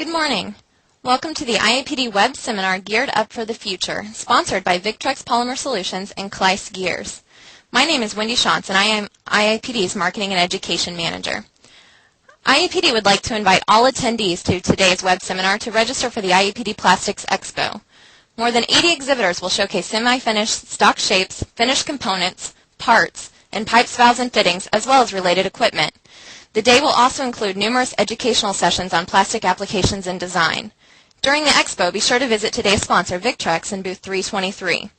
Good morning. Welcome to the IAPD Web Seminar Geared Up for the Future, sponsored by Victrex Polymer Solutions and Kleiss Gears. My name is Wendy Shantz, and I am IAPD's Marketing and Education Manager. IAPD would like to invite all attendees to today's web seminar to register for the IAPD Plastics Expo. More than 80 exhibitors will showcase semi-finished stock shapes, finished components, parts, and pipes, valves, and fittings, as well as related equipment. The day will also include numerous educational sessions on plastic applications and design. During the expo, be sure to visit today's sponsor, Victrex, in booth 323.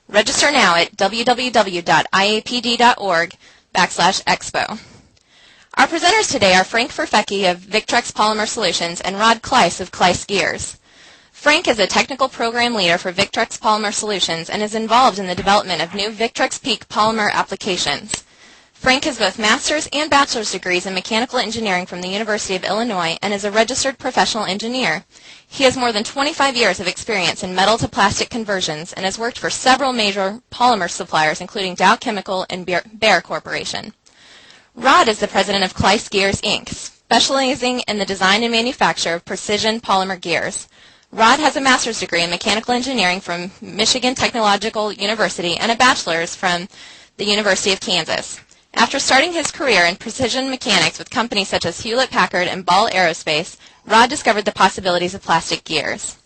Register now at www.iapd.org/expo. Our presenters today are Frank Ferfecki of Victrex Polymer Solutions and Rod Kleiss of Kleiss Gears. Frank is a technical program leader for Victrex Polymer Solutions and is involved in the development of new Victrex Peak polymer applications. Frank has both master's and bachelor's degrees in mechanical engineering from the University of Illinois and is a registered professional engineer. He has more than 25 years of experience in metal to plastic conversions and has worked for several major polymer suppliers, including Dow Chemical and Bayer Corporation. Rod is the president of Kleiss Gears, Inc., specializing in the design and manufacture of precision polymer gears. Rod has a master's degree in mechanical engineering from Michigan Technological University and a bachelor's from the University of Kansas. After starting his career in precision mechanics with companies such as Hewlett-Packard and Ball Aerospace, Rod discovered the possibilities of plastic gears.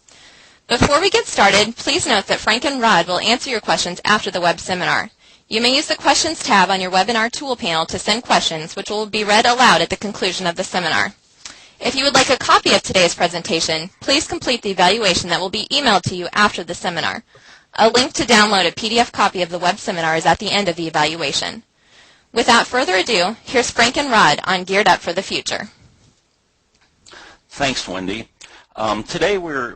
Before we get started, please note that Frank and Rod will answer your questions after the web seminar. You may use the Questions tab on your webinar tool panel to send questions, which will be read aloud at the conclusion of the seminar. If you would like a copy of today's presentation, please complete the evaluation that will be emailed to you after the seminar. A link to download a PDF copy of the web seminar is at the end of the evaluation. Without further ado, here's Frank and Rod on Geared Up for the Future. Thanks, Wendy. Today we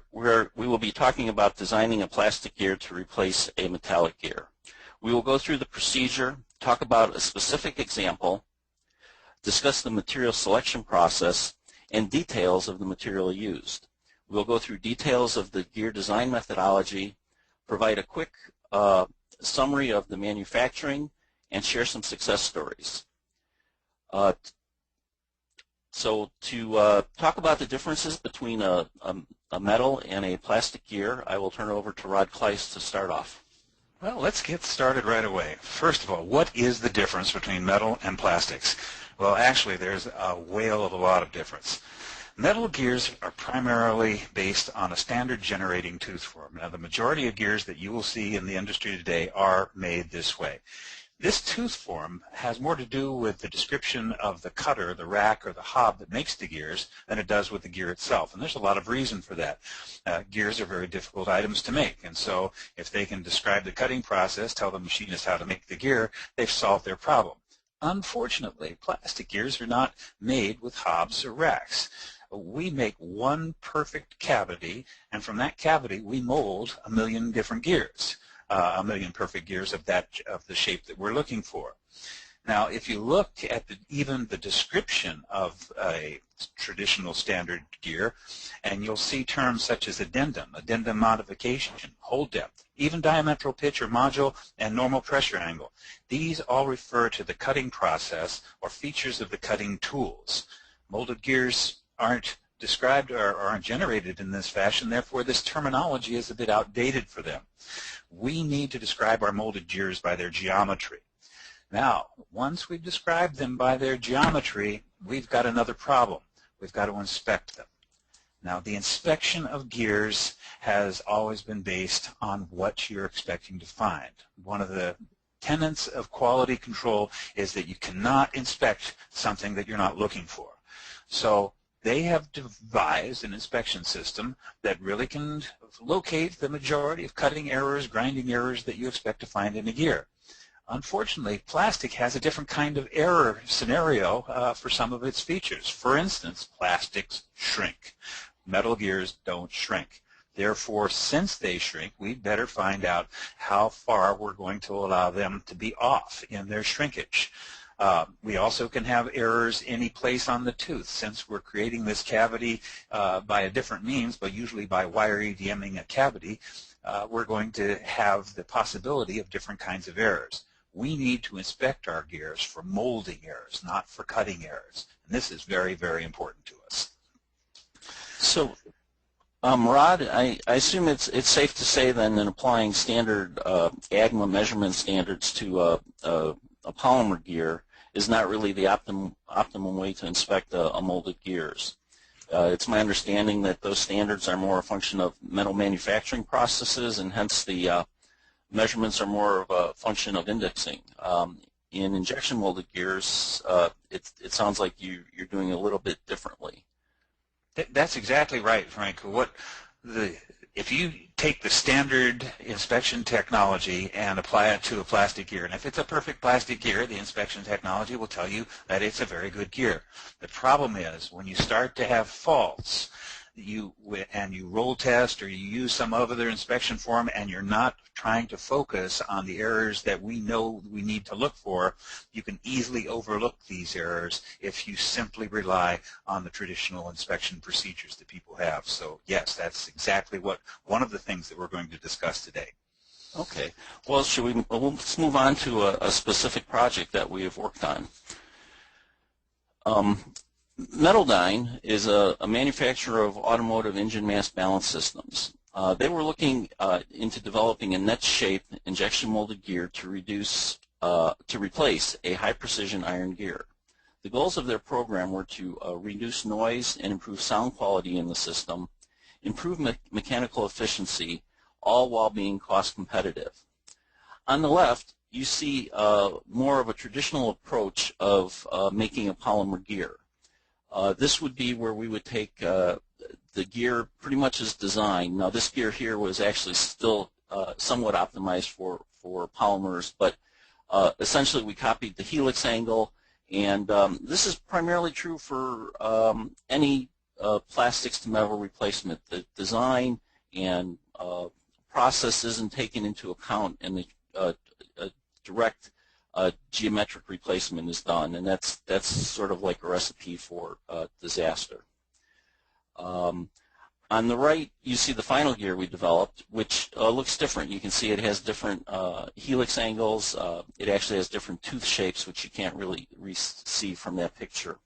will be talking about designing a plastic gear to replace a metallic gear. We will go through the procedure, talk about a specific example, discuss the material selection process, and details of the material used. We'll go through details of the gear design methodology, provide a quick summary of the manufacturing, and share some success stories. So to talk about the differences between a metal and a plastic gear, I will turn it over to Rod Kleiss to start off. Well, let's get started right away. First of all, what is the difference between metal and plastics? Well, actually, there's a whale of a lot of difference. Metal gears are primarily based on a standard generating tooth form. Now, the majority of gears that you will see in the industry today are made this way. This tooth form has more to do with the description of the cutter, the rack, or the hob that makes the gears than it does with the gear itself. And there's a lot of reason for that. Gears are very difficult items to make. And so if they can describe the cutting process, tell the machinist how to make the gear, they've solved their problem. Unfortunately, plastic gears are not made with hobs or racks. We make one perfect cavity, and from that cavity we mold a million different gears. A million perfect gears of the shape that we're looking for. Now, if you look at even the description of a traditional standard gear, and you'll see terms such as addendum modification, hole depth, even diametral pitch or module, and normal pressure angle. These all refer to the cutting process or features of the cutting tools. Molded gears aren't described or aren't generated in this fashion, therefore this terminology is a bit outdated for them. We need to describe our molded gears by their geometry. Now, once we've described them by their geometry, we've got another problem. We've got to inspect them. Now, the inspection of gears has always been based on what you're expecting to find. One of the tenets of quality control is that you cannot inspect something that you're not looking for. So they have devised an inspection system that really can locate the majority of cutting errors, grinding errors that you expect to find in a gear. Unfortunately, plastic has a different kind of error scenario for some of its features. For instance, plastics shrink. Metal gears don't shrink. Therefore, since they shrink, we'd better find out how far we're going to allow them to be off in their shrinkage. We also can have errors any place on the tooth. Since we're creating this cavity by a different means, but usually by wire EDMing a cavity, we're going to have the possibility of different kinds of errors. We need to inspect our gears for molding errors, not for cutting errors. And this is very, very important to us. Rod, I assume it's safe to say then that applying standard AGMA measurement standards to a polymer gear is not really the optimum way to inspect a molded gears. It's my understanding that those standards are more a function of metal manufacturing processes, and hence the measurements are more of a function of indexing. In injection molded gears, it sounds like you're doing a little bit differently. That's exactly right, Frank. If you take the standard inspection technology and apply it to a plastic gear, and if it's a perfect plastic gear, the inspection technology will tell you that it's a very good gear. The problem is when you start to have faults, you roll test or you use some other inspection form and you're not trying to focus on the errors that we know we need to look for, you can easily overlook these errors if you simply rely on the traditional inspection procedures that people have. So yes, that's exactly one of the things that we're going to discuss today. Okay. Well, let's move on to a specific project that we have worked on. Metaldyne is a manufacturer of automotive engine mass balance systems. They were looking into developing a net-shape injection molded gear to replace a high-precision iron gear. The goals of their program were to reduce noise and improve sound quality in the system, improve mechanical efficiency, all while being cost competitive. On the left, you see more of a traditional approach of making a polymer gear. This would be where we would take the gear pretty much as designed. Now this gear here was actually still somewhat optimized for polymers, but essentially we copied the helix angle, and this is primarily true for any plastics to metal replacement. The design and process isn't taken into account, and the direct geometric replacement is done, and that's sort of like a recipe for disaster. On the right, you see the final gear we developed, which looks different. You can see it has different helix angles. It actually has different tooth shapes, which you can't really see from that picture.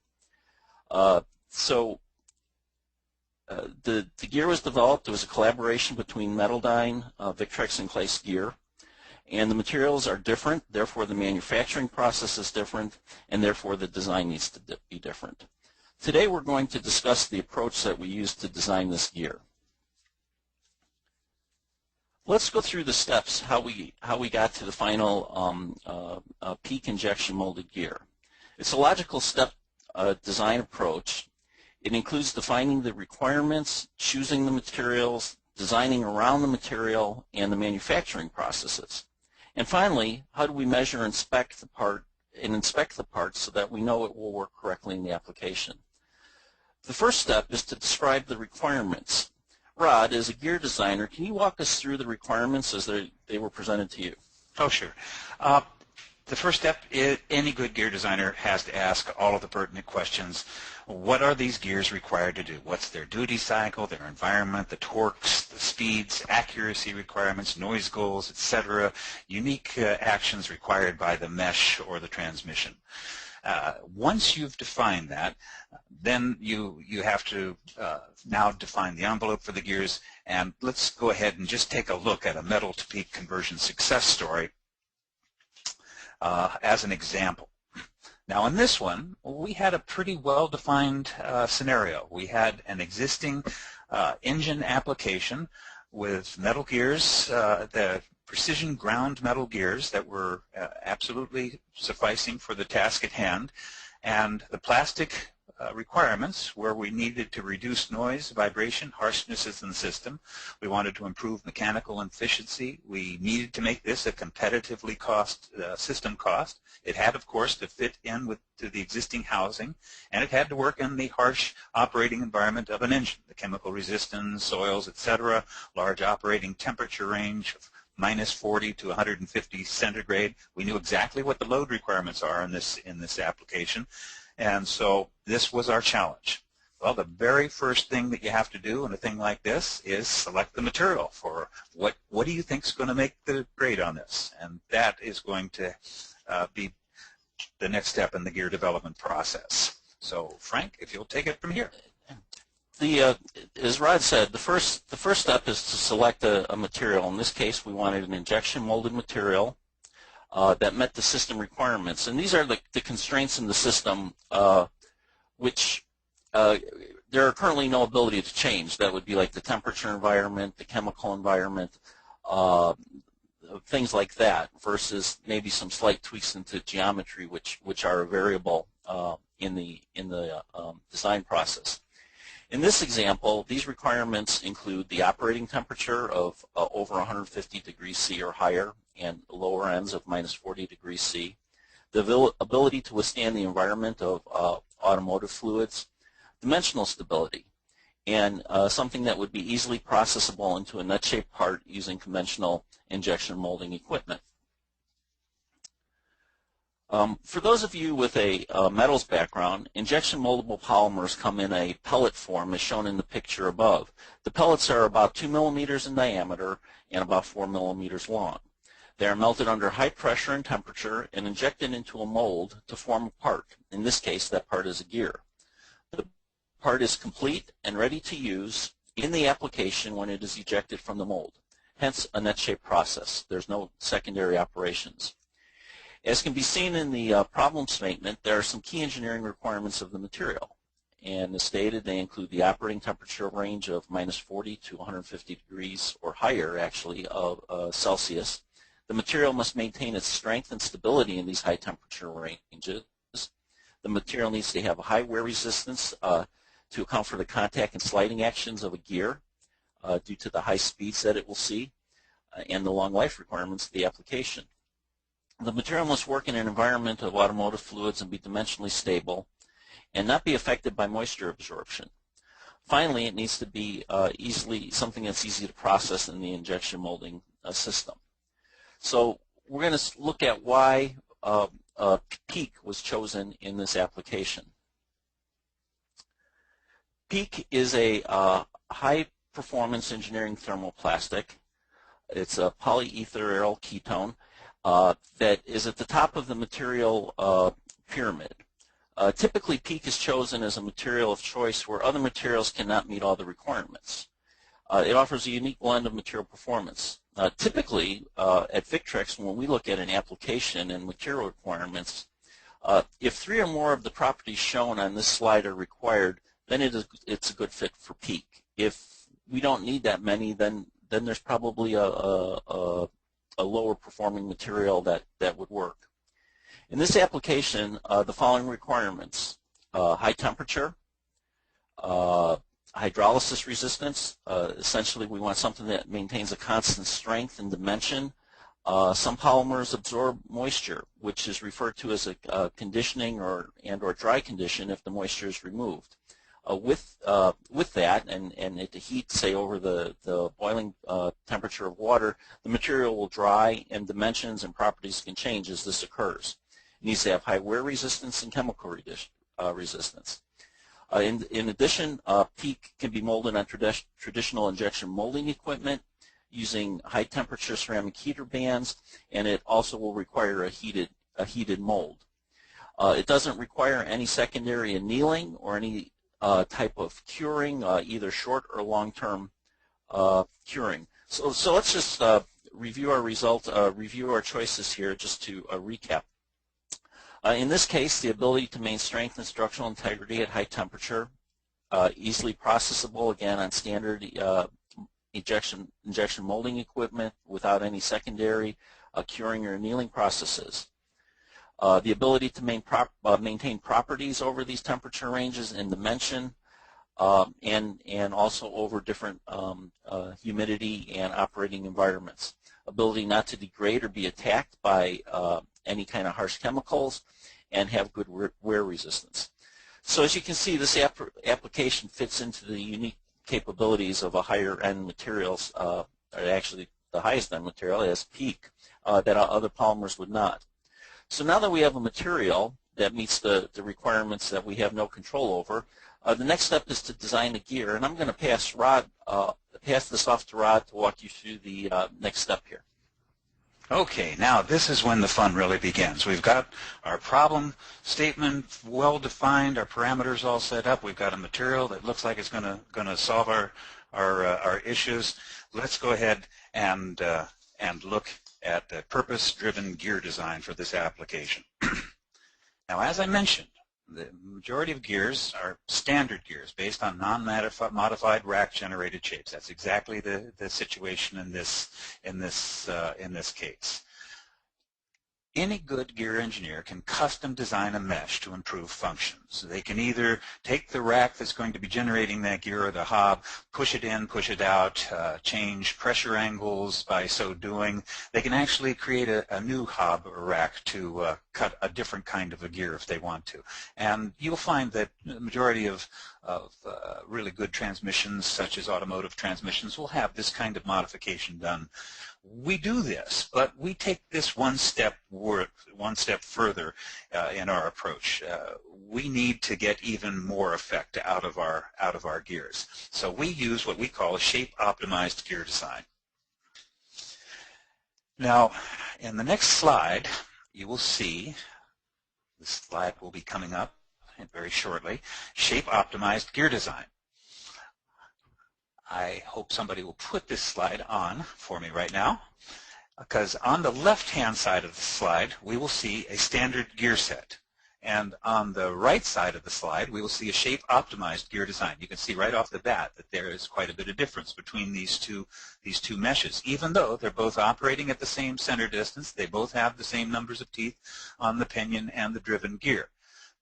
The gear was developed. It was a collaboration between Metaldyne, Victrex, and Kleiss gear. And the materials are different, therefore the manufacturing process is different, and therefore the design needs to be different. Today we're going to discuss the approach that we used to design this gear. Let's go through the steps, how we got to the final peak injection molded gear. It's a logical step design approach. It includes defining the requirements, choosing the materials, designing around the material, and the manufacturing processes. And finally, how do we measure and inspect the part so that we know it will work correctly in the application? The first step is to describe the requirements. Rod, as a gear designer, can you walk us through the requirements as they were presented to you? Oh, sure. The first step is any good gear designer has to ask all of the pertinent questions. What are these gears required to do? What's their duty cycle, their environment, the torques, the speeds, accuracy requirements, noise goals, etc., unique actions required by the mesh or the transmission. Once you've defined that, then you have to now define the envelope for the gears, and let's go ahead and just take a look at a metal to peak conversion success story as an example. Now in this one, we had a pretty well-defined scenario. We had an existing engine application with metal gears, the precision ground metal gears that were absolutely sufficing for the task at hand, and the plastic requirements where we needed to reduce noise, vibration, harshnesses in the system. We wanted to improve mechanical efficiency. We needed to make this a competitively system cost. It had, of course, to fit in to the existing housing, and it had to work in the harsh operating environment of an engine, the chemical resistance, oils, etc., large operating temperature range of -40 to 150 centigrade. We knew exactly what the load requirements are in this application. And so this was our challenge. Well, the very first thing that you have to do in a thing like this is select the material for what do you think is going to make the grade on this? And that is going to be the next step in the gear development process. So Frank, if you'll take it from here. as Rod said, the first step is to select a material. In this case, we wanted an injection molded material that met the system requirements. And these are the constraints in the system which there are currently no ability to change. That would be like the temperature environment, the chemical environment, things like that, versus maybe some slight tweaks into geometry which are a variable in the design process. In this example, these requirements include the operating temperature of over 150 degrees C or higher and lower ends of minus 40 degrees C, the ability to withstand the environment of automotive fluids, dimensional stability, and something that would be easily processable into a nut-shaped part using conventional injection molding equipment. For those of you with a metals background, injection moldable polymers come in a pellet form as shown in the picture above. The pellets are about 2 millimeters in diameter and about 4 millimeters long. They are melted under high pressure and temperature and injected into a mold to form a part. In this case, that part is a gear. The part is complete and ready to use in the application when it is ejected from the mold, hence a net-shaped process. There's no secondary operations. As can be seen in the problem statement, there are some key engineering requirements of the material. And as stated, they include the operating temperature range of minus 40 to 150 degrees or higher, actually, of Celsius. The material must maintain its strength and stability in these high temperature ranges. The material needs to have a high wear resistance to account for the contact and sliding actions of a gear due to the high speeds that it will see and the long life requirements of the application. The material must work in an environment of automotive fluids and be dimensionally stable and not be affected by moisture absorption. Finally, it needs to be something that's easy to process in the injection molding system. So we're going to look at why PEEK was chosen in this application. PEEK is a high-performance engineering thermoplastic. It's a polyetheryl ketone that is at the top of the material pyramid. Typically, PEEK is chosen as a material of choice where other materials cannot meet all the requirements. It offers a unique blend of material performance. Typically, at Victrex, when we look at an application and material requirements, if 3 or more of the properties shown on this slide are required, then it's a good fit for PEEK. If we don't need that many, then there's probably a lower performing material that would work. In this application, the following requirements: high temperature, hydrolysis resistance. Essentially, we want something that maintains a constant strength and dimension. Some polymers absorb moisture, which is referred to as a conditioning or dry condition if the moisture is removed. With that, and at the heat, say over the boiling temperature of water, the material will dry and dimensions and properties can change as this occurs. It needs to have high wear resistance and chemical resistance. In addition, PEEK can be molded on traditional injection molding equipment using high temperature ceramic heater bands, and it also will require a heated mold. It doesn't require any secondary annealing or any type of curing, either short or long-term curing. So let's just review our results, review our choices here just to recap. In this case, the ability to maintain strength and structural integrity at high temperature, easily processable again on standard injection molding equipment without any secondary curing or annealing processes. The ability to maintain properties over these temperature ranges and dimension, and also over different humidity and operating environments. Ability not to degrade or be attacked by any kind of harsh chemicals, and have good wear resistance. So as you can see, this application fits into the unique capabilities of a higher end materials, or actually the highest end material as PEEK, that other polymers would not. So now that we have a material that meets the requirements that we have no control over, the next step is to design a gear, and I'm going to pass this off to Rod to walk you through the next step here. Okay, now this is when the fun really begins. We've got our problem statement well defined, our parameters all set up. We've got a material that looks like it's going to solve our issues. Let's go ahead and look at the purpose-driven gear design for this application. Now, as I mentioned, the majority of gears are standard gears based on non-modified rack-generated shapes. That's exactly the situation in this case. Any good gear engineer can custom design a mesh to improve functions. They can either take the rack that's going to be generating that gear or the hob, push it in, push it out, change pressure angles by so doing. They can actually create a new hob or rack to cut a different kind of a gear if they want to. And you'll find that the majority of really good transmissions, such as automotive transmissions, will have this kind of modification done. We do this, but we take this one step further in our approach. We need to get even more effect out of our gears. So we use what we call a shape-optimized gear design. Now, in the next slide, you will see, this slide will be coming up very shortly, shape-optimized gear design. I hope somebody will put this slide on for me right now, because on the left-hand side of the slide, we will see a standard gear set. And on the right side of the slide, we will see a shape-optimized gear design. You can see right off the bat that there is quite a bit of difference between these two meshes. Even though they're both operating at the same center distance, they both have the same numbers of teeth on the pinion and the driven gear.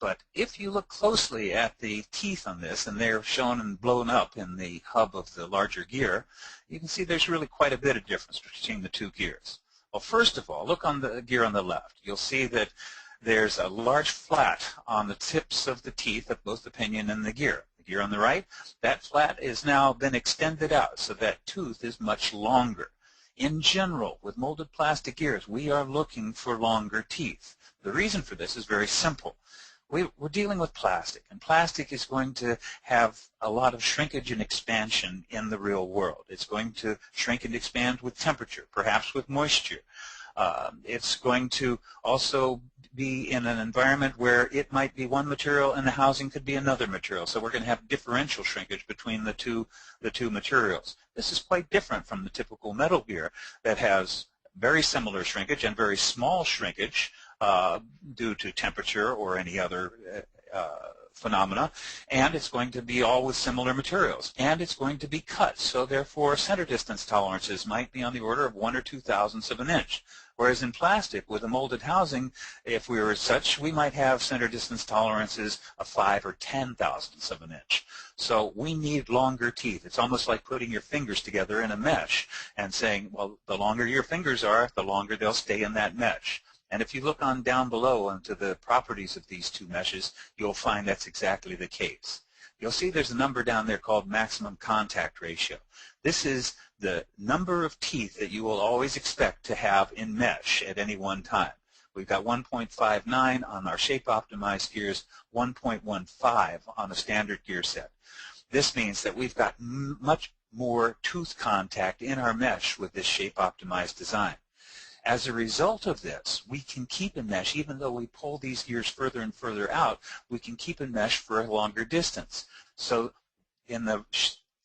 But if you look closely at the teeth on this, and they're shown and blown up in the hub of the larger gear, you can see there's really quite a bit of difference between the two gears. Well, first of all, look on the gear on the left. You'll see that there's a large flat on the tips of the teeth of both the pinion and the gear. The gear on the right, that flat has now been extended out, so that tooth is much longer. In general, with molded plastic gears, we are looking for longer teeth. The reason for this is very simple. We're dealing with plastic, and plastic is going to have a lot of shrinkage and expansion in the real world. It's going to shrink and expand with temperature, perhaps with moisture. It's going to also be in an environment where it might be one material and the housing could be another material. So we're going to have differential shrinkage between the two materials. This is quite different from the typical metal gear that has very similar shrinkage and very small shrinkage due to temperature or any other phenomena, and it's going to be all with similar materials, and it's going to be cut, so therefore center distance tolerances might be on the order of 1 or 2 thousandths of an inch. Whereas in plastic, with a molded housing, if we were as such, we might have center distance tolerances of 5 or 10 thousandths of an inch. So we need longer teeth. It's almost like putting your fingers together in a mesh and saying, well, the longer your fingers are, the longer they'll stay in that mesh. And if you look on down below into the properties of these two meshes, you'll find that's exactly the case. You'll see there's a number down there called maximum contact ratio. This is the number of teeth that you will always expect to have in mesh at any one time. We've got 1.59 on our shape-optimized gears, 1.15 on a standard gear set. This means that we've got much more tooth contact in our mesh with this shape-optimized design. As a result of this, we can keep in mesh, even though we pull these gears further and further out, we can keep in mesh for a longer distance. So in the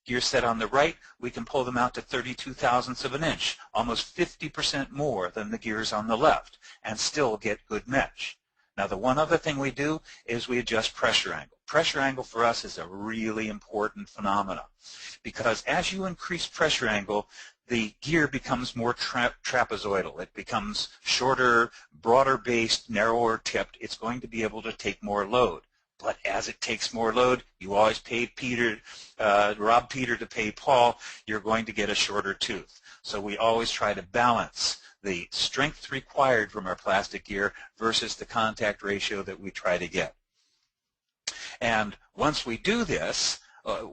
gear set on the right, we can pull them out to 32 thousandths of an inch, almost 50% more than the gears on the left, and still get good mesh. Now, the one other thing we do is we adjust pressure angle. Pressure angle for us is a really important phenomenon, because as you increase pressure angle, the gear becomes more trapezoidal. It becomes shorter, broader based, narrower tipped. It's going to be able to take more load. But as it takes more load, you always pay rob Peter to pay Paul, you're going to get a shorter tooth. So we always try to balance the strength required from our plastic gear versus the contact ratio that we try to get. And once we do this,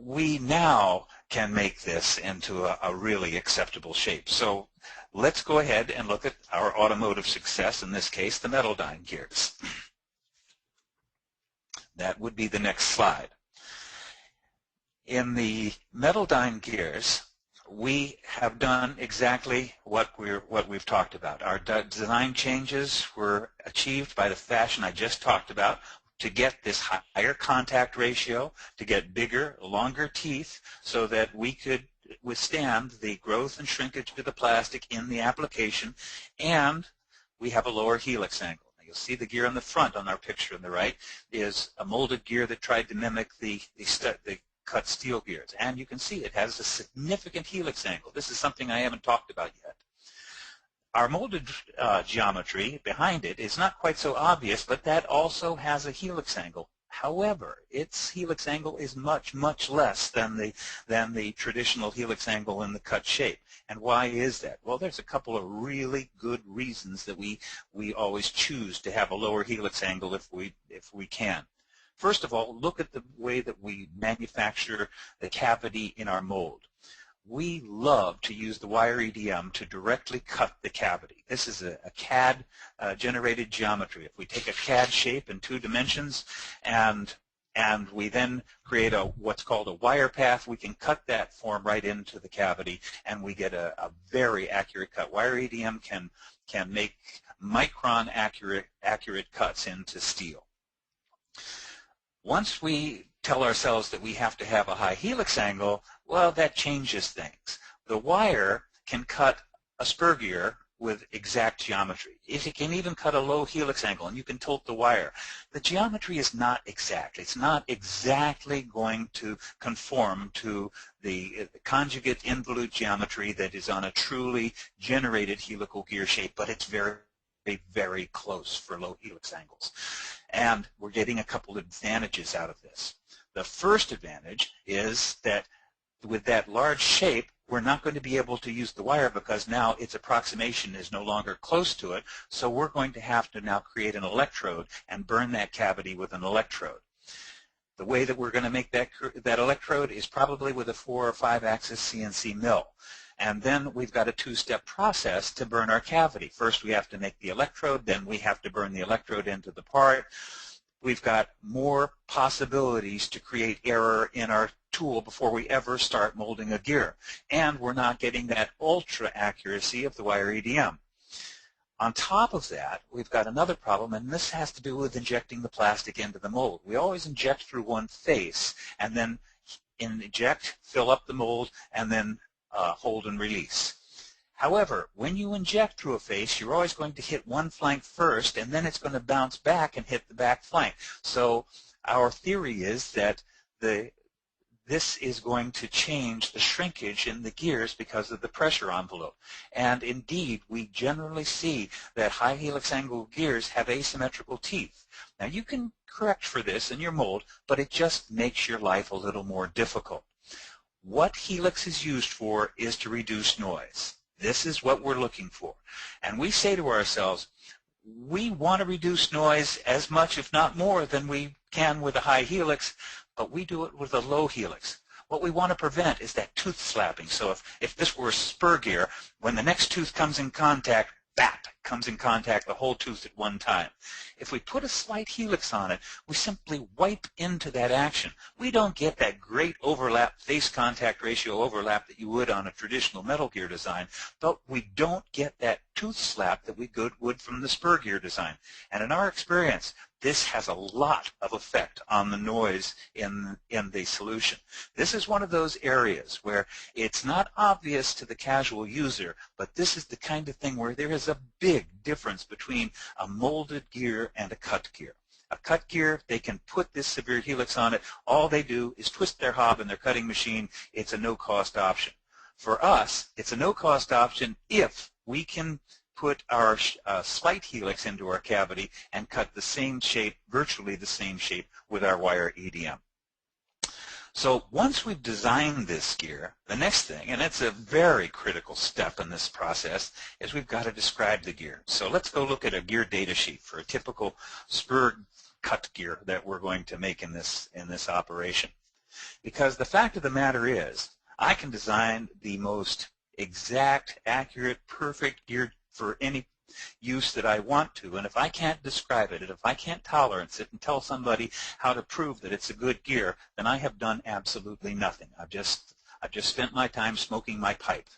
we now can make this into a really acceptable shape. So let's go ahead and look at our automotive success, in this case, the metaldyne gears. That would be the next slide. In the metaldyne gears, we have done exactly what we've talked about. Our design changes were achieved by the fashion I just talked about, to get this higher contact ratio, to get bigger, longer teeth, so that we could withstand the growth and shrinkage of the plastic in the application, and we have a lower helix angle. Now, you'll see the gear on the front on our picture on the right is a molded gear that tried to mimic the cut steel gears, and you can see it has a significant helix angle. This is something I haven't talked about yet. Our molded geometry behind it is not quite so obvious, but that also has a helix angle. However, its helix angle is much, much less than the traditional helix angle in the cut shape. And why is that? Well, there's a couple of really good reasons that we always choose to have a lower helix angle if we can. First of all, look at the way that we manufacture the cavity in our mold. We love to use the wire EDM to directly cut the cavity. This is a CAD generated geometry. If we take a CAD shape in 2 dimensions and we then create what's called a wire path, we can cut that form right into the cavity, and we get a very accurate cut. Wire EDM can make micron accurate cuts into steel. Once we tell ourselves that we have to have a high helix angle, well, that changes things. The wire can cut a spur gear with exact geometry. It can even cut a low helix angle, and you can tilt the wire. The geometry is not exact. It's not exactly going to conform to the conjugate involute geometry that is on a truly generated helical gear shape, but it's very, very close for low helix angles. And we're getting a couple of advantages out of this. The first advantage is that with that large shape, we're not going to be able to use the wire because now its approximation is no longer close to it, so we're going to have to now create an electrode and burn that cavity with an electrode. The way that we're going to make that electrode is probably with a 4 or 5 axis CNC mill. And then we've got a 2-step process to burn our cavity. First we have to make the electrode, then we have to burn the electrode into the part. We've got more possibilities to create error in our tool before we ever start molding a gear. And we're not getting that ultra accuracy of the wire EDM. On top of that, we've got another problem, and this has to do with injecting the plastic into the mold. We always inject through one face, and then inject, fill up the mold, and then hold and release. However, when you inject through a face, you're always going to hit one flank first, and then it's going to bounce back and hit the back flank. So our theory is that this is going to change the shrinkage in the gears because of the pressure envelope. And indeed, we generally see that high helix angle gears have asymmetrical teeth. Now you can correct for this in your mold, but it just makes your life a little more difficult. What helix is used for is to reduce noise. This is what we're looking for. And we say to ourselves, we want to reduce noise as much, if not more, than we can with a high helix, but we do it with a low helix. What we want to prevent is that tooth slapping. So if this were a spur gear, when the next tooth comes in contact, BAP comes in contact the whole tooth at one time. If we put a slight helix on it, we simply wipe into that action. We don't get that great overlap, face contact ratio overlap that you would on a traditional metal gear design, but we don't get that tooth slap that we would from the spur gear design. And in our experience, this has a lot of effect on the noise in the solution. This is one of those areas where it's not obvious to the casual user, but this is the kind of thing where there is a big difference between a molded gear and a cut gear. A cut gear, they can put this severe helix on it. All they do is twist their hob in their cutting machine. It's a no-cost option. For us, it's a no-cost option if we can put our slight helix into our cavity and cut the same shape, virtually the same shape, with our wire EDM. So once we've designed this gear, the next thing, and it's a very critical step in this process, is we've got to describe the gear. So let's go look at a gear data sheet for a typical spur cut gear that we're going to make in this operation. Because the fact of the matter is, I can design the most exact, accurate, perfect gear for any use that I want to, and if I can't describe it, and if I can't tolerance it and tell somebody how to prove that it's a good gear, then I have done absolutely nothing. I've just spent my time smoking my pipe.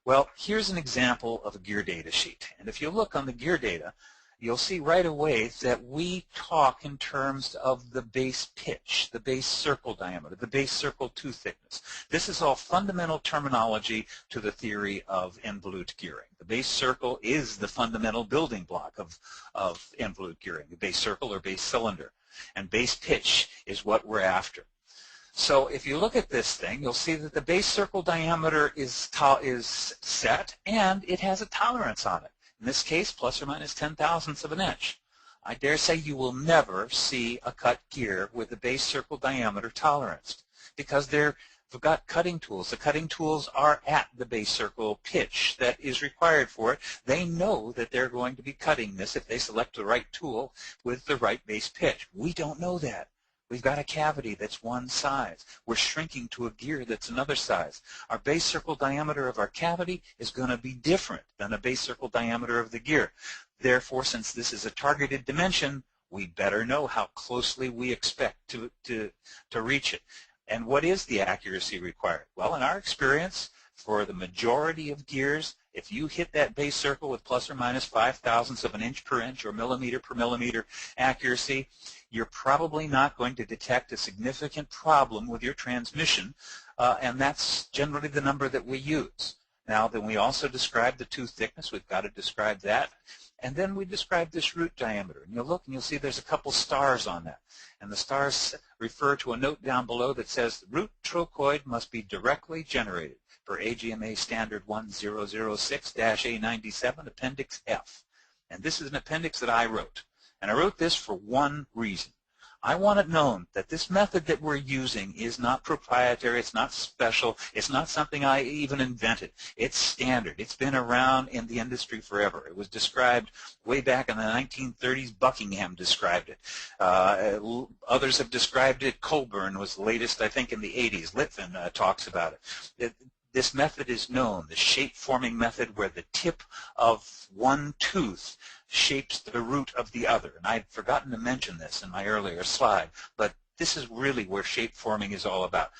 Well, here's an example of a gear data sheet. And if you look on the gear data, you'll see right away that we talk in terms of the base pitch, the base circle diameter, the base circle tooth thickness. This is all fundamental terminology to the theory of involute gearing. The base circle is the fundamental building block of involute gearing, the base circle or base cylinder. And base pitch is what we're after. So if you look at this thing, you'll see that the base circle diameter is set, and it has a tolerance on it. In this case, plus or minus 10,000ths of an inch. I dare say you will never see a cut gear with a base circle diameter tolerance because they've got cutting tools. The cutting tools are at the base circle pitch that is required for it. They know that they're going to be cutting this if they select the right tool with the right base pitch. We don't know that. We've got a cavity that's one size. We're shrinking to a gear that's another size. Our base circle diameter of our cavity is going to be different than a base circle diameter of the gear. Therefore, since this is a targeted dimension, we better know how closely we expect to reach it. And what is the accuracy required? Well, in our experience, for the majority of gears, if you hit that base circle with plus or minus 5,000ths of an inch per inch or millimeter per millimeter accuracy, you're probably not going to detect a significant problem with your transmission, and that's generally the number that we use. Now, then we also describe the tooth thickness. We've got to describe that. And then we describe this root diameter. And you'll look and you'll see there's a couple stars on that. And the stars refer to a note down below that says the root trochoid must be directly generated per AGMA Standard 1006-A97, Appendix F. And this is an appendix that I wrote. And I wrote this for one reason. I want it known that this method that we're using is not proprietary, it's not special, it's not something I even invented. It's standard. It's been around in the industry forever. It was described way back in the 1930s. Buckingham described it. Others have described it. Colburn was the latest, I think, in the 80s. Litvin talks about it. This method is known, the shape-forming method where the tip of one tooth shapes the root of the other. And I'd forgotten to mention this in my earlier slide, but this is really where shape forming is all about.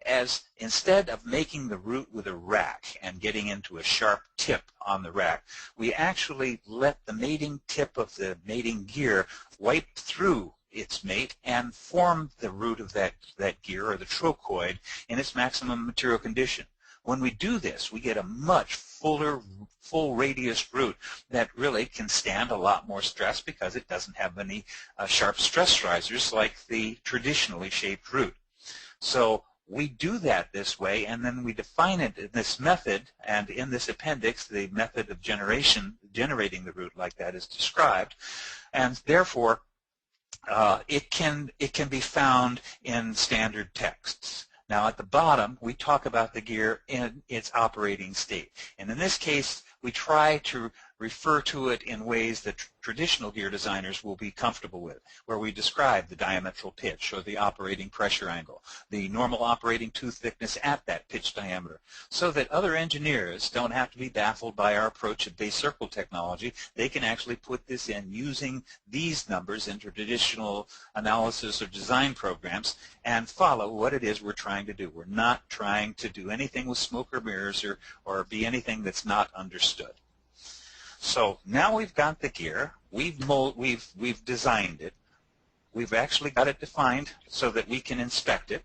As instead of making the root with a rack and getting into a sharp tip on the rack, we actually let the mating tip of the mating gear wipe through its mate and form the root of that gear, or the trochoid, in its maximum material condition. When we do this, we get a much fuller, full radius root that really can stand a lot more stress because it doesn't have any sharp stress risers like the traditionally shaped root. So we do that this way, and then we define it in this method, and in this appendix, the method of generating the root like that is described, and therefore it can be found in standard texts. Now at the bottom, we talk about the gear in its operating state. And in this case, we try to refer to it in ways that traditional gear designers will be comfortable with, where we describe the diametral pitch or the operating pressure angle, the normal operating tooth thickness at that pitch diameter, so that other engineers don't have to be baffled by our approach of base circle technology. They can actually put this in using these numbers into traditional analysis or design programs and follow what it is we're trying to do. We're not trying to do anything with smoke or mirrors or be anything that's not understood. So now we've got the gear, we've designed it, we've actually got it defined so that we can inspect it.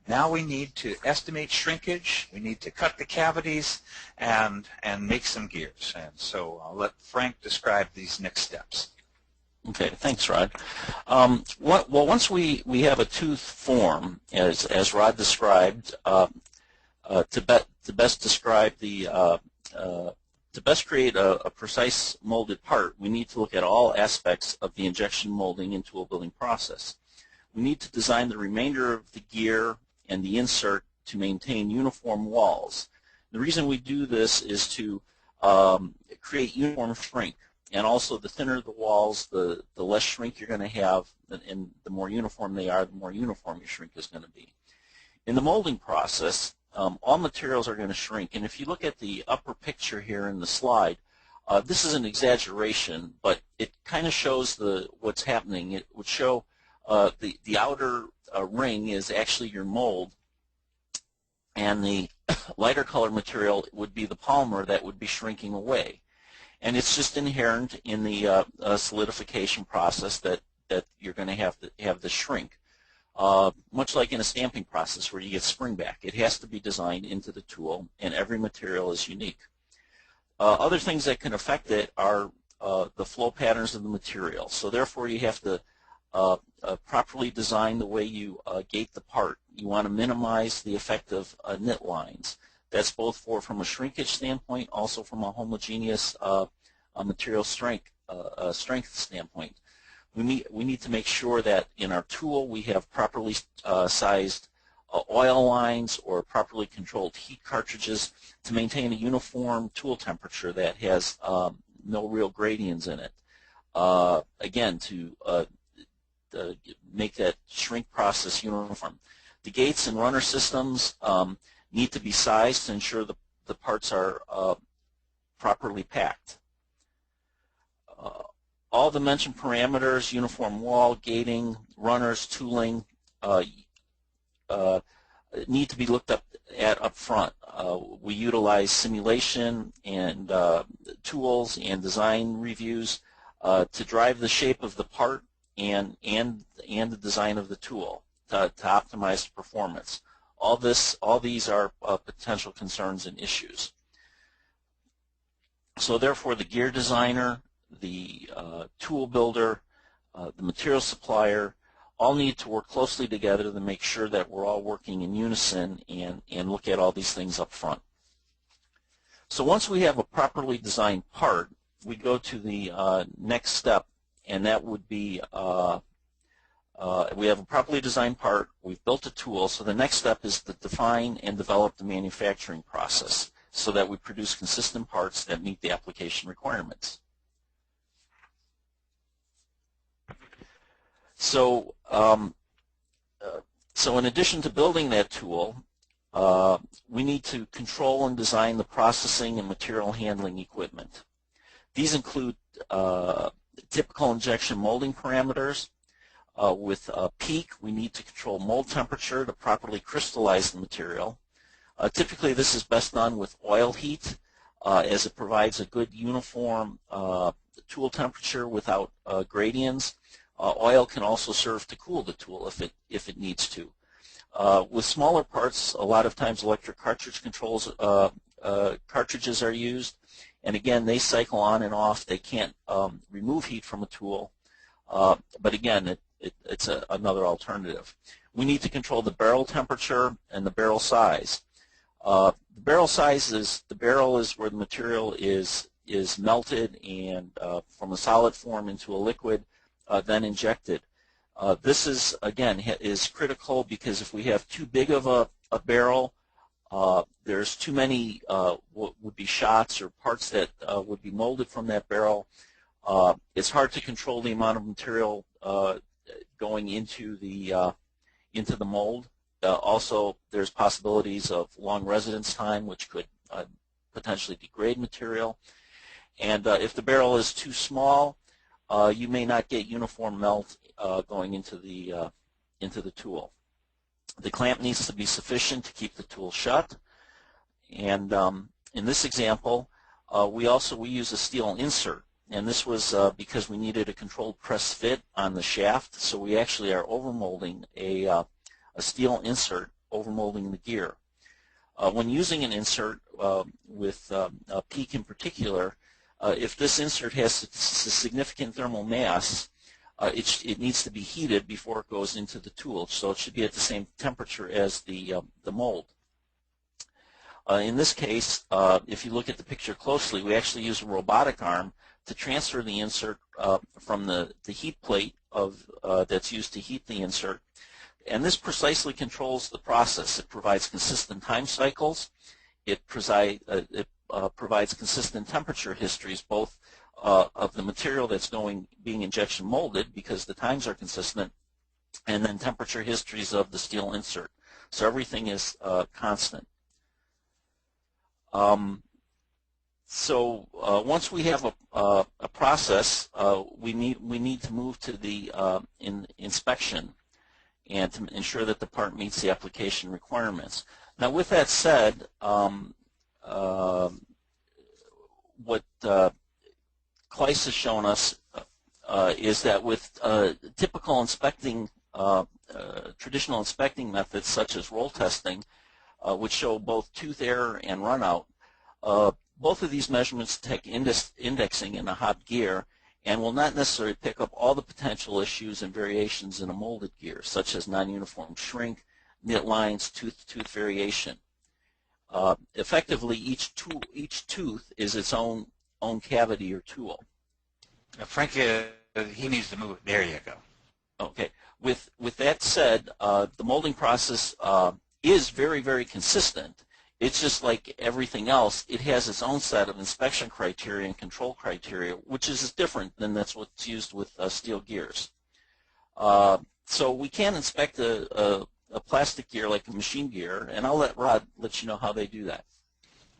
Now we need to estimate shrinkage, we need to cut the cavities, and make some gears. And so I'll let Frank describe these next steps. Okay, thanks, Rod. Well, once we have a tooth form, as Rod described, to best describe to best create a precise molded part, we need to look at all aspects of the injection molding and tool building process. We need to design the remainder of the gear and the insert to maintain uniform walls. The reason we do this is to create uniform shrink, and also the thinner the walls, the less shrink you're going to have, and the more uniform they are, the more uniform your shrink is going to be. In the molding process, all materials are going to shrink, and if you look at the upper picture here in the slide, this is an exaggeration, but it kind of shows what's happening. It would show the outer ring is actually your mold, and the lighter color material would be the polymer that would be shrinking away. And it's just inherent in the solidification process that you're going to have the shrink. Much like in a stamping process where you get spring back. It has to be designed into the tool, and every material is unique. Other things that can affect it are the flow patterns of the material. So therefore you have to properly design the way you gate the part. You want to minimize the effect of knit lines. That's both from a shrinkage standpoint, also from a homogeneous material strength standpoint. We need to make sure that in our tool we have properly sized oil lines or properly controlled heat cartridges to maintain a uniform tool temperature that has no real gradients in it. Again, to make that shrink process uniform. The gates and runner systems need to be sized to ensure the parts are properly packed. All the mentioned parameters, uniform wall, gating, runners, tooling, need to be looked at up front. We utilize simulation and tools and design reviews to drive the shape of the part and the design of the tool to optimize the performance. All these are potential concerns and issues. So therefore the gear designer, the tool builder, the material supplier, all need to work closely together to make sure that we're all working in unison and look at all these things up front. So once we have a properly designed part, we go to the next step, and that would be we have a properly designed part, we've built a tool, so the next step is to define and develop the manufacturing process so that we produce consistent parts that meet the application requirements. So, in addition to building that tool, we need to control and design the processing and material handling equipment. These include typical injection molding parameters. With peak, we need to control mold temperature to properly crystallize the material. Typically, this is best done with oil heat, as it provides a good uniform tool temperature without gradients. Oil can also serve to cool the tool if it needs to. With smaller parts, a lot of times electric cartridge controls cartridges are used, and again, they cycle on and off. They can't remove heat from a tool, but again, it's another alternative. We need to control the barrel temperature and the barrel size. The barrel size is where the material is melted and from a solid form into a liquid, then injected. This is critical because if we have too big of a barrel, there's too many what would be shots or parts that would be molded from that barrel. It's hard to control the amount of material going into the mold. Also, there's possibilities of long residence time, which could potentially degrade material. And if the barrel is too small, you may not get uniform melt going into the tool. The clamp needs to be sufficient to keep the tool shut. And in this example, we use a steel insert. And this was because we needed a controlled press fit on the shaft, so we actually are overmolding a steel insert, overmolding the gear. When using an insert with a peak in particular, if this insert has significant thermal mass, it needs to be heated before it goes into the tool, so it should be at the same temperature as the mold. In this case, if you look at the picture closely, we actually use a robotic arm to transfer the insert from the heat plate that's used to heat the insert. And this precisely controls the process. It provides consistent time cycles. It provides consistent temperature histories, both of the material that's being injection molded, because the times are consistent, and then temperature histories of the steel insert. So everything is constant. Once we have a process, we need to move to the inspection. and to ensure that the part meets the application requirements. Now, with that said, what Kleiss has shown us is that with typical inspecting, traditional inspecting methods such as roll testing, which show both tooth error and runout, both of these measurements take indexing in a hot gear and will not necessarily pick up all the potential issues and variations in a molded gear, such as non-uniform shrink, knit lines, tooth-to-tooth variation. Effectively, each tooth is its own cavity or tool. Frank, he needs to move. There you go. Okay. With that said, the molding process is very, very consistent. It's just like everything else. It has its own set of inspection criteria and control criteria, which is different than that's what's used with steel gears. So we can inspect a plastic gear like a machine gear, and I'll let Rod let you know how they do that.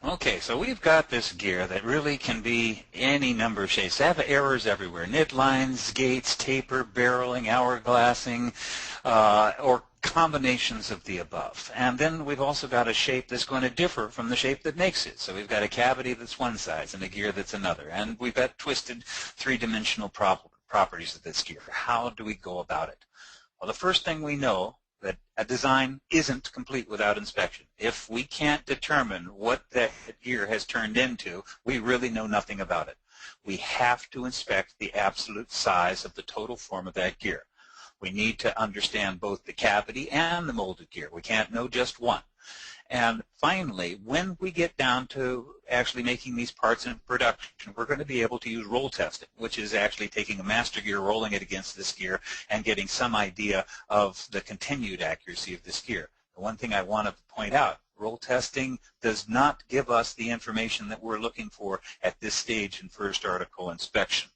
Okay, so we've got this gear that really can be any number of shapes. They have errors everywhere: knit lines, gates, taper, barreling, hourglassing, or combinations of the above. And then we've also got a shape that's going to differ from the shape that makes it. So we've got a cavity that's one size and a gear that's another. And we've got twisted three-dimensional properties of this gear. How do we go about it? Well, the first thing we know that a design isn't complete without inspection. If we can't determine what that gear has turned into, we really know nothing about it. We have to inspect the absolute size of the total form of that gear. We need to understand both the cavity and the molded gear. We can't know just one. And finally, when we get down to actually making these parts in production, we're going to be able to use roll testing, which is actually taking a master gear, rolling it against this gear, and getting some idea of the continued accuracy of this gear. The one thing I want to point out, roll testing does not give us the information that we're looking for at this stage in first article inspection.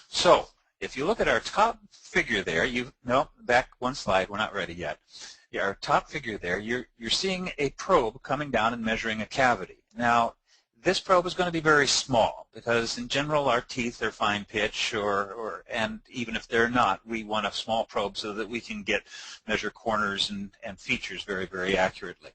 So, if you look at our top figure there, no, back one slide, we're not ready yet. Our top figure there, you're seeing a probe coming down and measuring a cavity. Now, this probe is going to be very small because in general our teeth are fine pitch, and even if they're not, we want a small probe so that we can measure corners and features very, very accurately.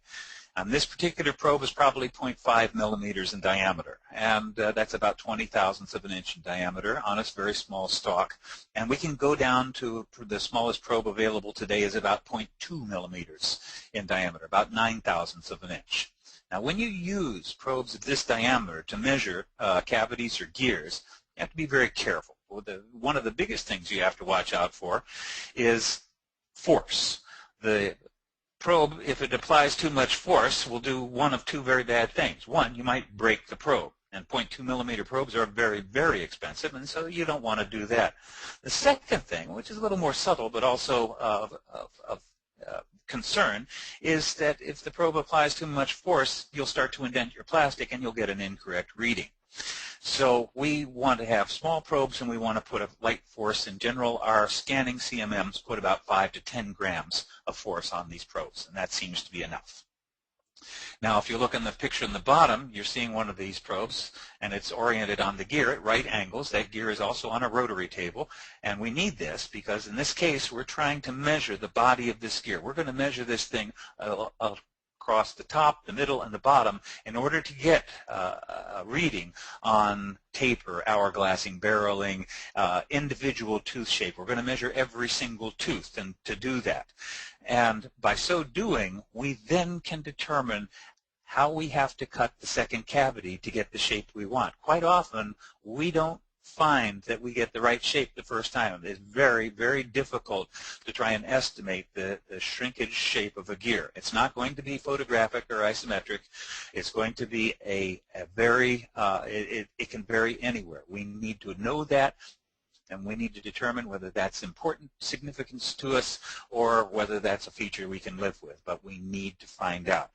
This particular probe is probably 0.5 millimeters in diameter, and that's about 20 thousandths of an inch in diameter on a very small stalk. And we can go down to the smallest probe available today is about 0.2 millimeters in diameter, about 9 thousandths of an inch. Now, when you use probes of this diameter to measure cavities or gears, you have to be very careful. One of the biggest things you have to watch out for is force. The probe, if it applies too much force, will do one of two very bad things. One, you might break the probe, and 0.2 millimeter probes are very, very expensive, and so you don't want to do that. The second thing, which is a little more subtle but also of concern, is that if the probe applies too much force, you'll start to indent your plastic and you'll get an incorrect reading. So we want to have small probes and we want to put a light force. In general, our scanning CMMs put about 5 to 10 grams of force on these probes, and that seems to be enough. Now, if you look in the picture in the bottom, you're seeing one of these probes, and it's oriented on the gear at right angles. That gear is also on a rotary table, and we need this because in this case, we're trying to measure the body of this gear. We're going to measure this thing across the top, the middle, and the bottom in order to get a reading on taper, hourglassing, barreling, individual tooth shape. We're going to measure every single tooth, and to do that. And by so doing, we then can determine how we have to cut the second cavity to get the shape we want. Quite often, we don't find that we get the right shape the first time. It's very, very difficult to try and estimate the shrinkage shape of a gear. It's not going to be photographic or isometric. It's going to be a very, it can vary anywhere. We need to know that, and we need to determine whether that's important significance to us or whether that's a feature we can live with, but we need to find out.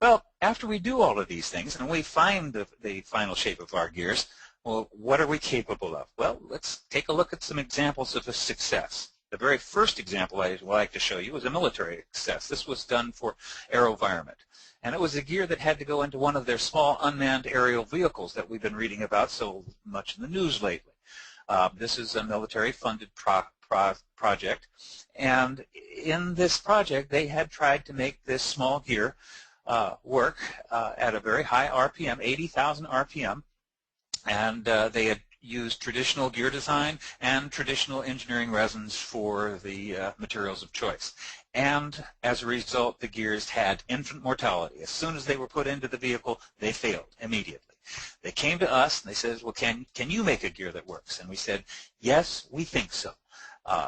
Well, after we do all of these things and we find the final shape of our gears, well, what are we capable of? Well, let's take a look at some examples of a success. The very first example I'd like to show you is a military success. This was done for AeroVironment, and it was a gear that had to go into one of their small unmanned aerial vehicles that we've been reading about so much in the news lately. This is a military-funded project, and in this project they had tried to make this small gear work at a very high RPM, 80,000 RPM, and they had used traditional gear design and traditional engineering resins for the materials of choice. And as a result, the gears had infant mortality. As soon as they were put into the vehicle, they failed immediately. They came to us and they said, well, can you make a gear that works? And we said, yes, we think so.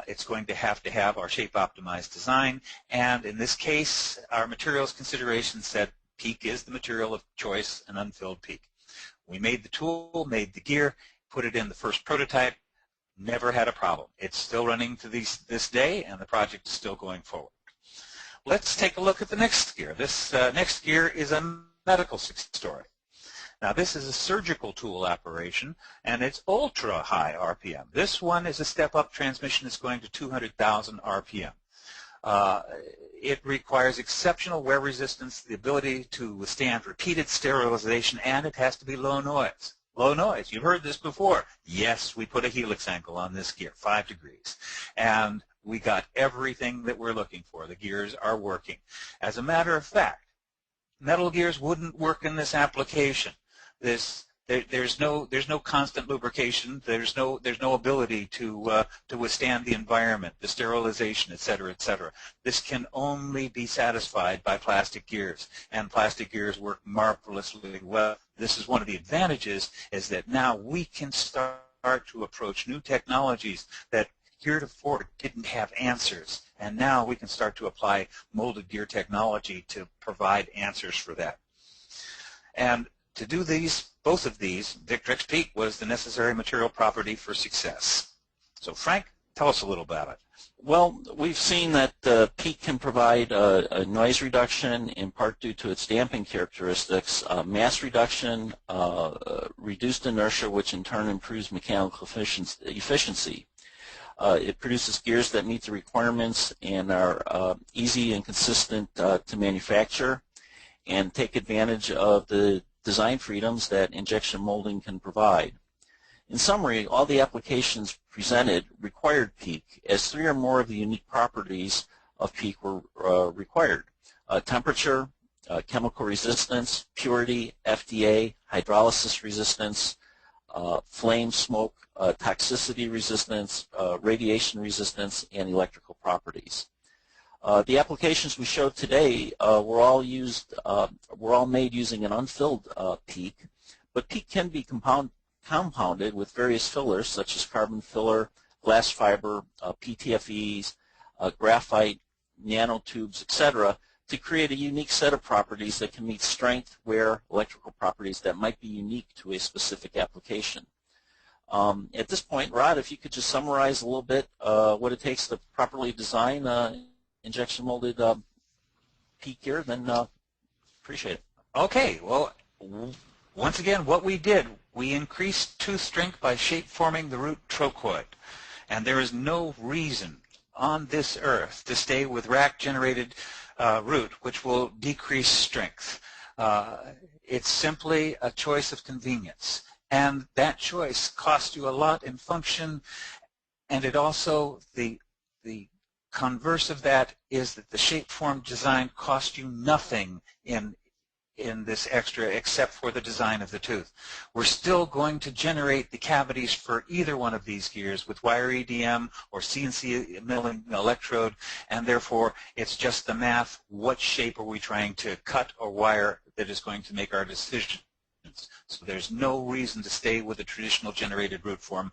It's going to have our shape-optimized design, and in this case, our materials consideration said PEEK is the material of choice, an unfilled PEEK. We made the tool, made the gear, put it in the first prototype, never had a problem. It's still running to this day, and the project is still going forward. Let's take a look at the next gear. This next gear is a medical story. Now, this is a surgical tool operation, and it's ultra high RPM. This one is a step-up transmission that's going to 200,000 RPM. It requires exceptional wear resistance, the ability to withstand repeated sterilization, and it has to be low noise. Low noise, you've heard this before. Yes, we put a helix angle on this gear, 5 degrees. And we got everything that we're looking for. The gears are working. As a matter of fact, metal gears wouldn't work in this application. There's no constant lubrication. There's no ability to withstand the environment, the sterilization, et cetera, et cetera. This can only be satisfied by plastic gears, and plastic gears work marvelously well. This is one of the advantages, is that now we can start to approach new technologies that heretofore didn't have answers, and now we can start to apply molded gear technology to provide answers for that. And to do both of these, Victrex PEEK was the necessary material property for success. So Frank, tell us a little about it. Well, we've seen that PEEK can provide a noise reduction, in part due to its damping characteristics, mass reduction, reduced inertia, which in turn improves mechanical efficiency. It produces gears that meet the requirements and are easy and consistent to manufacture, and take advantage of the design freedoms that injection molding can provide. In summary, all the applications presented required PEEK, as 3 or more of the unique properties of PEEK were required. Temperature, chemical resistance, purity, FDA, hydrolysis resistance, flame, smoke, toxicity resistance, radiation resistance, and electrical properties. The applications we showed today were all made using an unfilled PEEK, but PEEK can be compounded with various fillers such as carbon filler, glass fiber, PTFEs, graphite, nanotubes, etc., to create a unique set of properties that can meet strength, wear, electrical properties that might be unique to a specific application. At this point, Rod, if you could just summarize a little bit what it takes to properly design injection molded PEEK gear, then appreciate it. Okay, well, once again, what we did, we increased tooth strength by shape forming the root trochoid. And there is no reason on this earth to stay with rack-generated root, which will decrease strength. It's simply a choice of convenience. And that choice costs you a lot in function, and it also, the converse of that is that the shape-form design costs you nothing in this extra except for the design of the tooth. We're still going to generate the cavities for either one of these gears with wire EDM or CNC milling electrode, and therefore it's just the math. What shape are we trying to cut or wire that is going to make our decision? So there's no reason to stay with a traditional generated root form,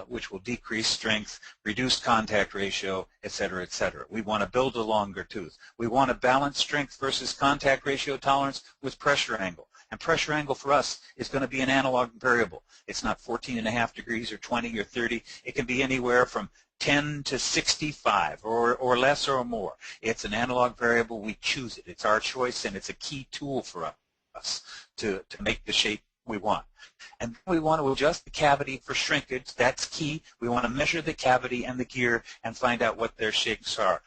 which will decrease strength, reduce contact ratio, et cetera, et cetera. We want to build a longer tooth. We want to balance strength versus contact ratio tolerance with pressure angle. And pressure angle for us is going to be an analog variable. It's not 14.5 degrees or 20 or 30. It can be anywhere from 10 to 65 or less or more. It's an analog variable. We choose it. It's our choice, and it's a key tool for us to make the shape we want. And we want to adjust the cavity for shrinkage. That's key. We want to measure the cavity and the gear and find out what their shapes are.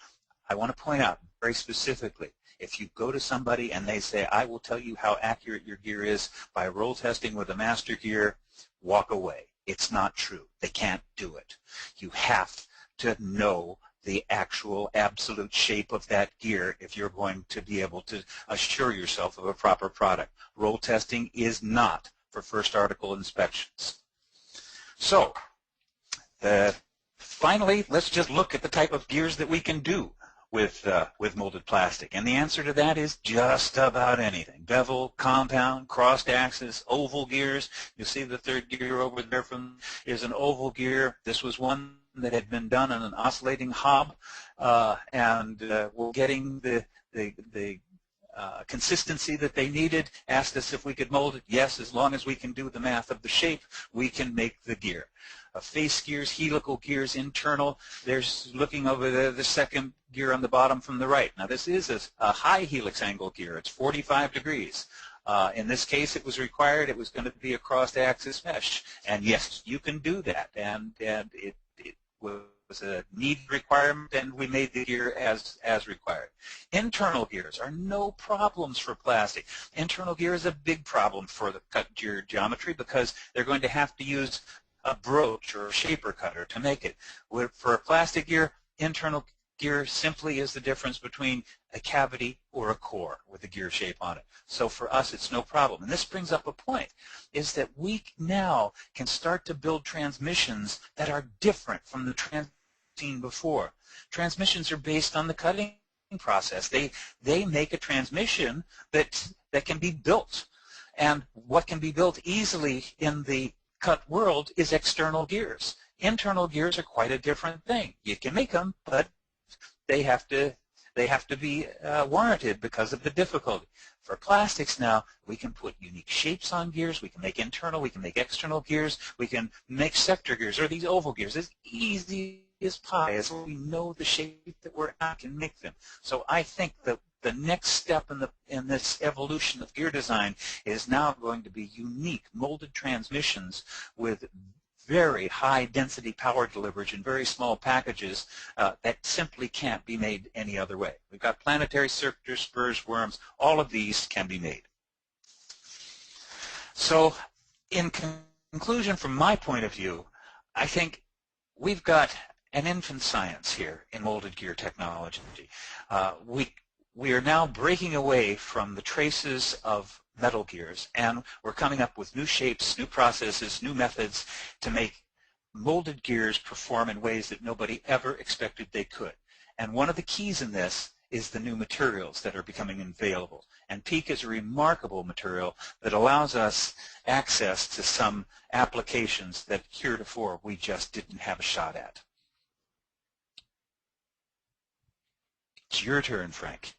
I want to point out very specifically, if you go to somebody and they say, I will tell you how accurate your gear is by roll testing with a master gear, walk away. It's not true. They can't do it. You have to know the actual absolute shape of that gear if you're going to be able to assure yourself of a proper product. Roll testing is not for first article inspections. So, finally, let's just look at the type of gears that we can do with molded plastic. And the answer to that is just about anything. Bevel, compound, crossed axis, oval gears. You see the third gear over there is an oval gear. This was one that had been done on an oscillating hob, and we're getting the consistency that they needed. Asked us if we could mold it. Yes, as long as we can do the math of the shape, we can make the gear. Face gears, helical gears, internal. There's looking over the second gear on the bottom from the right. Now this is a high helix angle gear. It's 45 degrees. In this case, it was required. It was going to be a crossed axis mesh. And yes, you can do that. And it was a need requirement, and we made the gear as required. Internal gears are no problems for plastic. Internal gear is a big problem for the cut gear geometry because they're going to have to use a broach or a shaper cutter to make it. For a plastic gear, internal gear simply is the difference between a cavity or a core with a gear shape on it. So for us, it's no problem. And this brings up a point, is that we now can start to build transmissions that are different from the transmissions seen before. Transmissions are based on the cutting process. They make a transmission that can be built. And what can be built easily in the cut world is external gears. Internal gears are quite a different thing. You can make them, but they have to be warranted because of the difficulty. For plastics now, we can put unique shapes on gears. We can make internal, we can make external gears. We can make sector gears or these oval gears as easy as pie, as we know the shape that we're at and make them. So I think that the next step in this evolution of gear design is now going to be unique molded transmissions with very high density power delivery in very small packages that simply can't be made any other way. We've got planetary circuitors, spurs, worms, all of these can be made. So in conclusion, from my point of view, I think we've got an infant science here in molded gear technology. We are now breaking away from the traces of metal gears, and we're coming up with new shapes, new processes, new methods to make molded gears perform in ways that nobody ever expected they could. And one of the keys in this is the new materials that are becoming available. And PEEK is a remarkable material that allows us access to some applications that heretofore we just didn't have a shot at. It's your turn, Frank.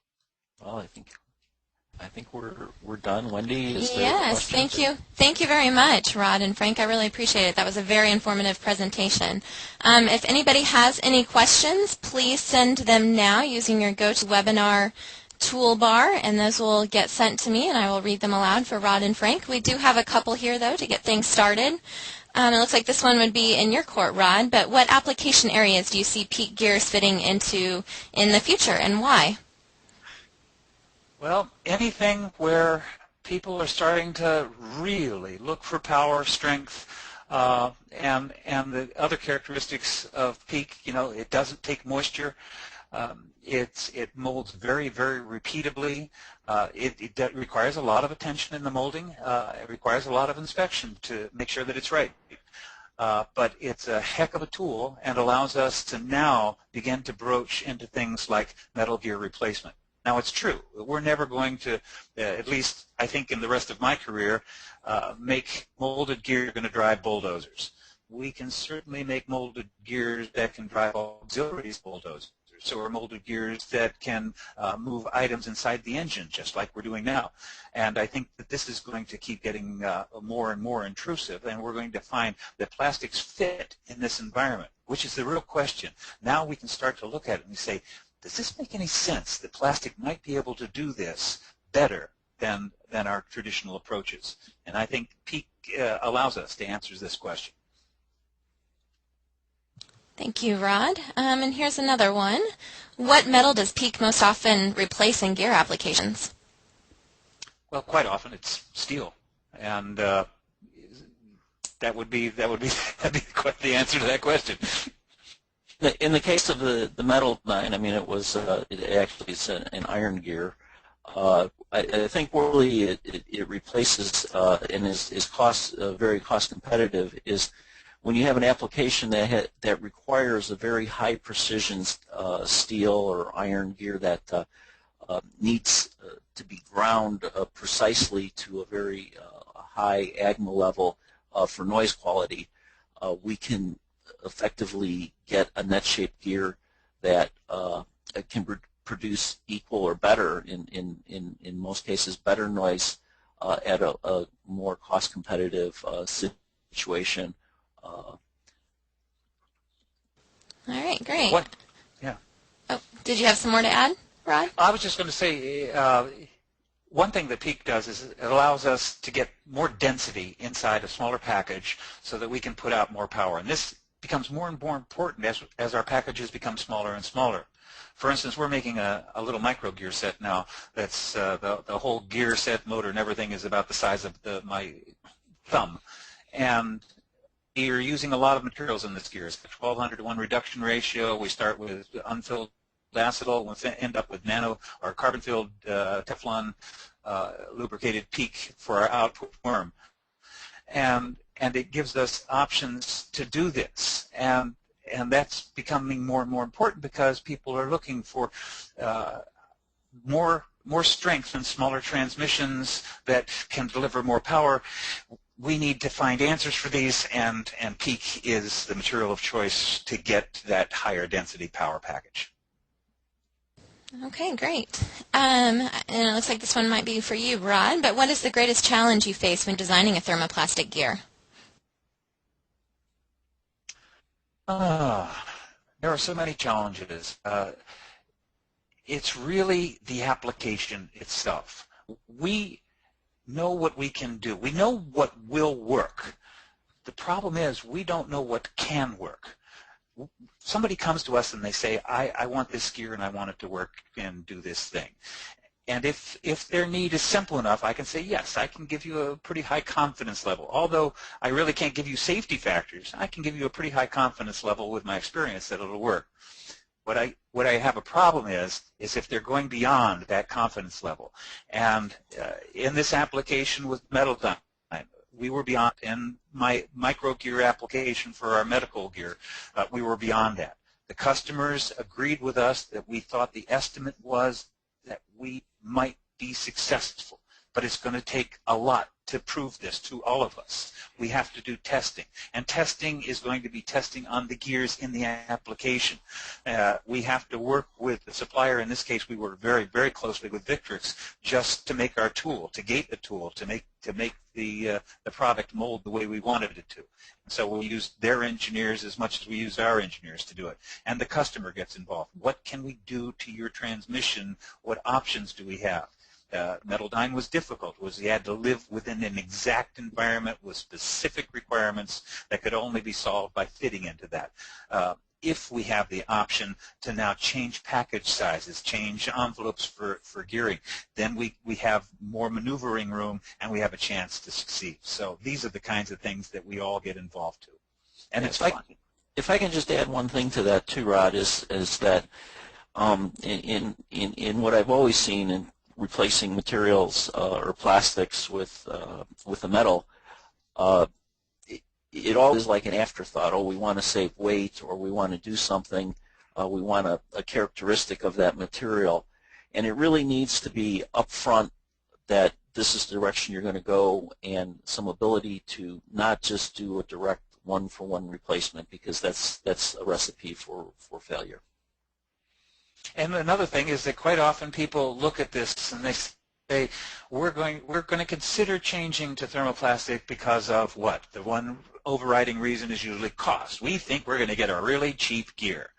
Well, I think we're done. Wendy, is there Yes, thank you. Thank you very much, Rod and Frank. I really appreciate it. That was a very informative presentation. If anybody has any questions, please send them now using your GoToWebinar toolbar, and those will get sent to me, and I will read them aloud for Rod and Frank. We do have a couple here, though, to get things started. It looks like this one would be in your court, Rod, but what application areas do you see PEEK gears fitting into in the future, and why? Well, anything where people are starting to really look for power, strength, and the other characteristics of PEEK. You know, it doesn't take moisture. It molds very, very repeatably. It requires a lot of attention in the molding. It requires a lot of inspection to make sure that it's right. But it's a heck of a tool and allows us to now begin to broach into things like metal gear replacement. Now, it's true. We're never going to, at least I think in the rest of my career, make molded gear going to drive bulldozers. We can certainly make molded gears that can drive auxiliary bulldozers, or molded gears that can move items inside the engine, just like we're doing now. And I think that this is going to keep getting more and more intrusive, and we're going to find that plastics fit in this environment, which is the real question. Now we can start to look at it and say, does this make any sense that plastic might be able to do this better than our traditional approaches? And I think PEEK allows us to answer this question. Thank you, Rod. And here's another one. What metal does PEEK most often replace in gear applications? Well, quite often it's steel, and that'd be quite the answer to that question. In the case of the metal nine, I mean, it actually is an iron gear. I think really it replaces and is very cost competitive is when you have an application that requires a very high precision steel or iron gear that needs to be ground precisely to a very high AGMA level for noise quality. We can effectively get a net-shaped gear that can produce equal or better, in most cases, better noise at a more cost-competitive situation. All right, great. Yeah. Oh, did you have some more to add, Rod? I was just going to say, one thing that PEEK does is it allows us to get more density inside a smaller package so that we can put out more power. And this becomes more and more important as our packages become smaller and smaller. For instance, we're making a little micro gear set now that's the whole gear set, motor, and everything is about the size of my thumb. And you're using a lot of materials in this gear. It's a 1200 to 1 reduction ratio. We start with unfilled acetal. We'll end up with nano or carbon-filled Teflon lubricated PEEK for our output worm. And it gives us options to do this. And that's becoming more and more important because people are looking for more strength and smaller transmissions that can deliver more power. We need to find answers for these, and PEEK is the material of choice to get that higher density power package. Okay, great. And it looks like this one might be for you, Rod, but what is the greatest challenge you face when designing a thermoplastic gear? There are so many challenges. It's really the application itself. We know what we can do. We know what will work. The problem is we don't know what can work. Somebody comes to us and they say, I want this gear and I want it to work and do this thing. And if their need is simple enough, I can say, yes, I can give you a pretty high confidence level. Although I really can't give you safety factors, I can give you a pretty high confidence level with my experience that it'll work. What I have a problem is if they're going beyond that confidence level. And in this application with metal time, we were beyond, in my micro gear application for our medical gear, we were beyond that. The customers agreed with us that we thought the estimate was that we might be successful, but it's going to take a lot to prove this to all of us. We have to do testing, and testing is going to be testing on the gears in the application. We have to work with the supplier. In this case, we work very, very closely with Victrex just to make our tool, to gate the tool, to make the product mold the way we wanted it to. And so we'll use their engineers as much as we use our engineers to do it. And the customer gets involved. What can we do to your transmission? What options do we have? Metaldyne was difficult. You had to live within an exact environment with specific requirements that could only be solved by fitting into that. If we have the option to now change package sizes, change envelopes for gearing, then we have more maneuvering room and we have a chance to succeed. So these are the kinds of things that we all get involved to. And it's fun. If I can just add one thing to that too, Rod, is that in what I've always seen in replacing materials or plastics with a metal, it always is like an afterthought. Oh, we want to save weight, or we want to do something. We want a characteristic of that material, and it really needs to be upfront that this is the direction you're going to go, and some ability to not just do a direct one-for-one replacement, because that's a recipe for failure. And another thing is that quite often people look at this and they say, we're going to consider changing to thermoplastic because of what? The one overriding reason is usually cost. We think we're going to get a really cheap gear.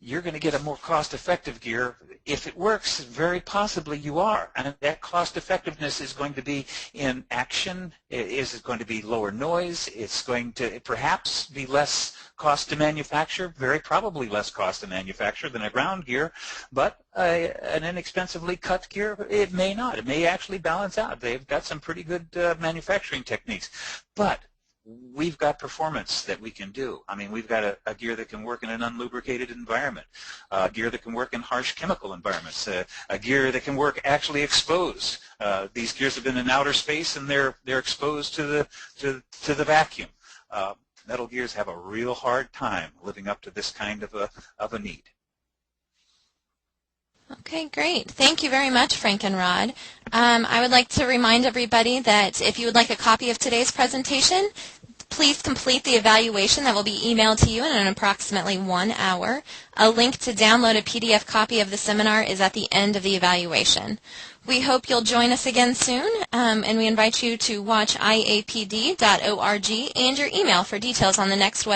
You're going to get a more cost-effective gear. If it works, very possibly you are. And that cost-effectiveness is going to be in action. Is it going to be lower noise? It's going to perhaps be less cost to manufacture, very probably less cost to manufacture than a ground gear. But an inexpensively cut gear, it may not. It may actually balance out. They've got some pretty good manufacturing techniques. But we've got performance that we can do. I mean, we've got a gear that can work in an unlubricated environment, a gear that can work in harsh chemical environments, a gear that can work actually exposed. These gears have been in outer space and they're exposed to the vacuum. Metal gears have a real hard time living up to this kind of a need. Okay, great. Thank you very much, Frank and Rod. I would like to remind everybody that if you would like a copy of today's presentation, please complete the evaluation that will be emailed to you in approximately 1 hour. A link to download a PDF copy of the seminar is at the end of the evaluation. We hope you'll join us again soon, and we invite you to watch iapd.org and your email for details on the next website.